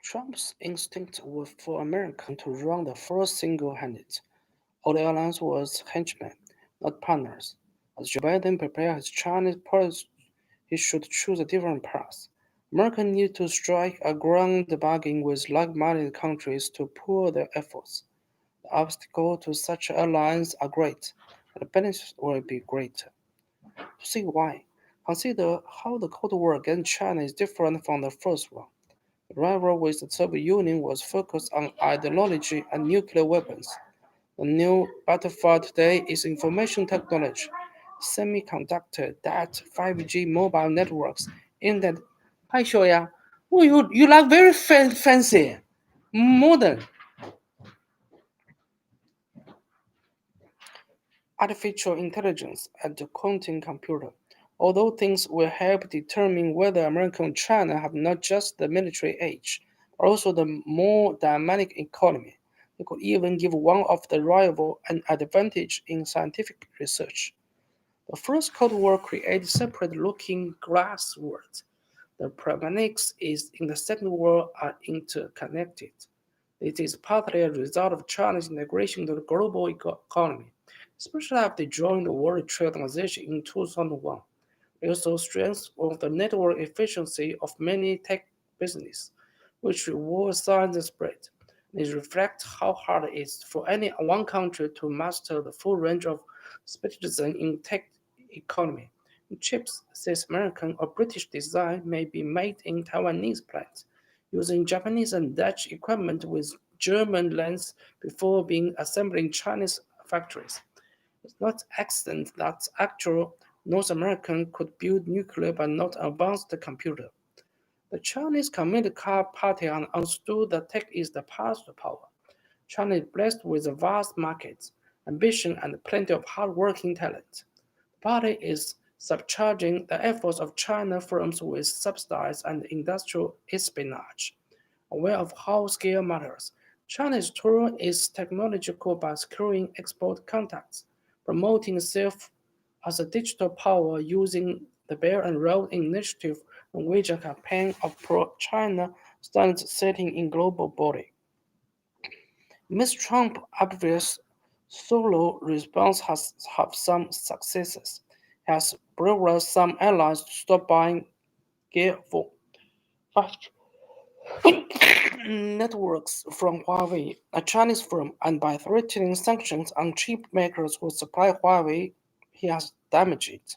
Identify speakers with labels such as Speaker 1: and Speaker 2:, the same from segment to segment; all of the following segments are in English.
Speaker 1: Trump's instinct was for America to run the first single-handed. All the alliance was henchmen, not partners. As Joe Biden prepared his Chinese policy, he should choose a different path. America needs to strike a ground bargain with like-minded countries to pool their efforts. The obstacles to such alliance are great, and the benefits will be greater. To see why, consider how the Cold War against China is different from the first one. The rivalry with the Soviet Union was focused on ideology and nuclear weapons. The new battlefield today is information technology, semiconductor, data, 5G mobile networks, internet. Hi, Shoya. Oh, you like very fancy, modern. Artificial intelligence and the quantum computer. Although things will help determine whether America and China have not just the military edge, but also the more dynamic economy. They could even give one of the rival an advantage in scientific research. The first Cold War created separate-looking glass worlds. The pragmatics is in the Second World are interconnected. It is partly a result of China's integration into the global economy, especially after joining the World Trade Organization in 2001. It also strengthens the network efficiency of many tech businesses, which reward science spread. It reflects how hard it is for any one country to master the full range of specialism in tech economy. Chips, says American or British design, may be made in Taiwanese plants, using Japanese and Dutch equipment with German lens before being assembled in Chinese factories. It's not accident that actual North American could build nuclear but not advanced computer. The Chinese Communist Party understood that tech is the path to power. China is blessed with a vast market, ambition, and plenty of hard-working talent. The party is subcharging the efforts of China firms with subsidies and industrial espionage. Aware of how scale matters, China is touring its technological by securing export contacts, promoting itself as a digital power using the Belt and Road Initiative and wage a campaign of pro-China standards setting in global body. Ms. Trump's obvious solo response has had some successes, has brought some allies to stop buying gear for 5G networks from Huawei, a Chinese firm, and by threatening sanctions on chip makers who supply Huawei, he has damaged it.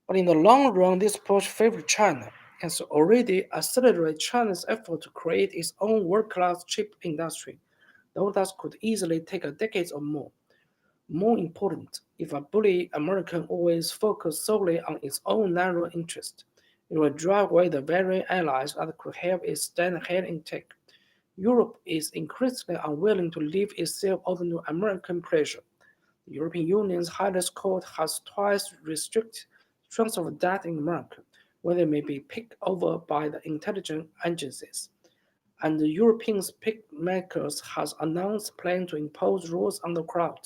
Speaker 1: But in the long run, this approach favors China and has already accelerated China's effort to create its own world-class chip industry, though that could easily take a decade or more. More important, if a bully American always focuses solely on its own narrow interest, it will drive away the very allies that could help it stand ahead in tech. Europe is increasingly unwilling to leave itself open to American pressure. The European Union's highest court has twice restricted transfer of data in America, where they may be picked over by the intelligence agencies. And the European pick makers has announced plans to impose rules on the cloud,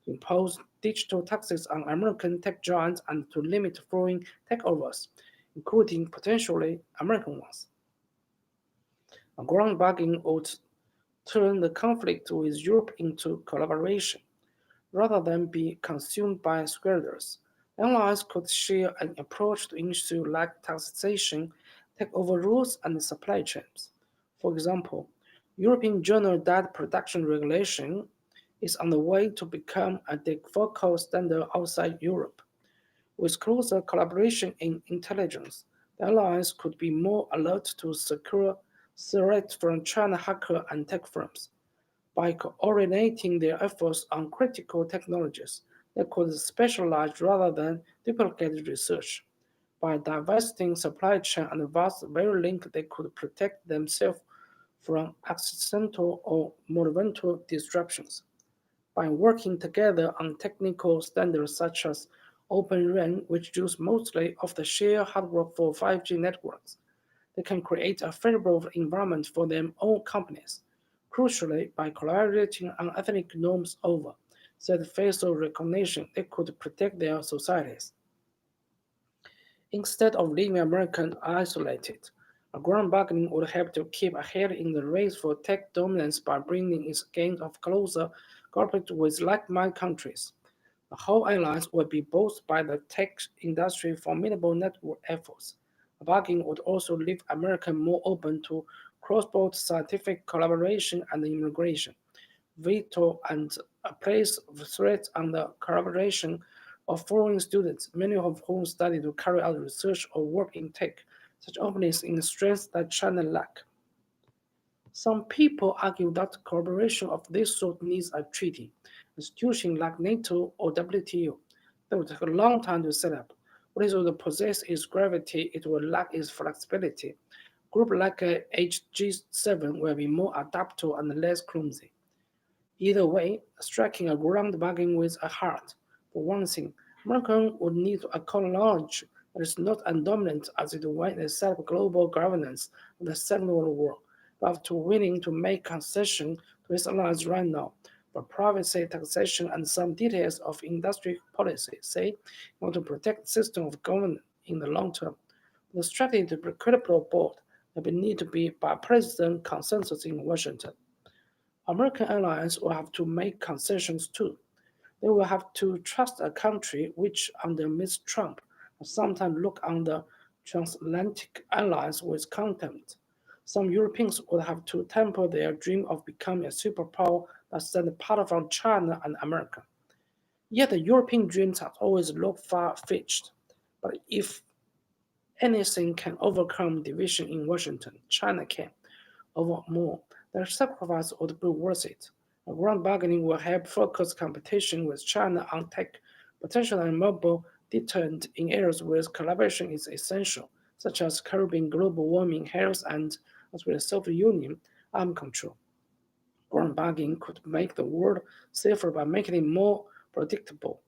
Speaker 1: to impose digital taxes on American tech giants, and to limit foreign takeovers, including potentially American ones. A ground bargain would turn the conflict with Europe into collaboration, rather than be consumed by squatters. Allies could share an approach to issues like taxation, takeover rules, and supply chains. For example, European Journal Data Protection Regulation is on the way to become a de facto standard outside Europe. With closer collaboration in intelligence, the alliance could be more alert to secure threats from China hackers and tech firms. By coordinating their efforts on critical technologies, they could specialize rather than duplicate research. By divesting supply chain and vast very link, they could protect themselves from accidental or monumental disruptions. By working together on technical standards such as Open RAN, which use mostly of the shared hardware for 5G networks, they can create a favorable environment for their own companies. Crucially, by collaborating on ethnic norms over said facial recognition, they could protect their societies. Instead of leaving Americans isolated, A ground bargaining would help to keep ahead in the race for tech dominance by bringing its gains of closer cooperation with like-minded countries. The whole alliance would be boosted by the tech industry's formidable network efforts. The bargaining would also leave America more open to cross-border scientific collaboration and immigration veto and place threats on the collaboration of foreign students, many of whom study to carry out research or work in tech. Such openings in strengths that China lacks. Some people argue that cooperation of this sort needs a treaty. Institutions like NATO or WTO that would take a long time to set up. What it would possess its gravity, it will lack its flexibility. Groups like HG7 will be more adaptable and less clumsy. Either way, striking a ground bargain with a heart. For one thing, America would need to acknowledge that it's not as dominant as it was in the set up global governance of the Second World War, but to willing to make concessions to its allies right now. For privacy, taxation, and some details of industry policy, say, in order to protect the system of government in the long term. The strategy to be credible board will need to be bipartisan consensus in Washington. American allies will have to make concessions too. They will have to trust a country which, under Ms. Trump, sometimes look on the transatlantic alliance with contempt. Some Europeans would have to temper their dream of becoming a superpower that stands apart from China and America. Yet the European dreams have always looked far-fetched. But if anything can overcome division in Washington, China can. Over more, their sacrifice would be worth it. A ground bargaining will help focus competition with China on tech, potential and mobile deterrent in areas where collaboration is essential, such as curbing global warming, health, and as well as Soviet Union arm control. Ground bargaining could make the world safer by making it more predictable.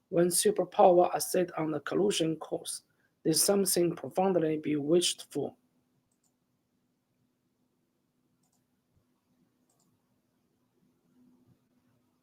Speaker 1: When superpowers are set on a collusion course, there's something profoundly be wished for.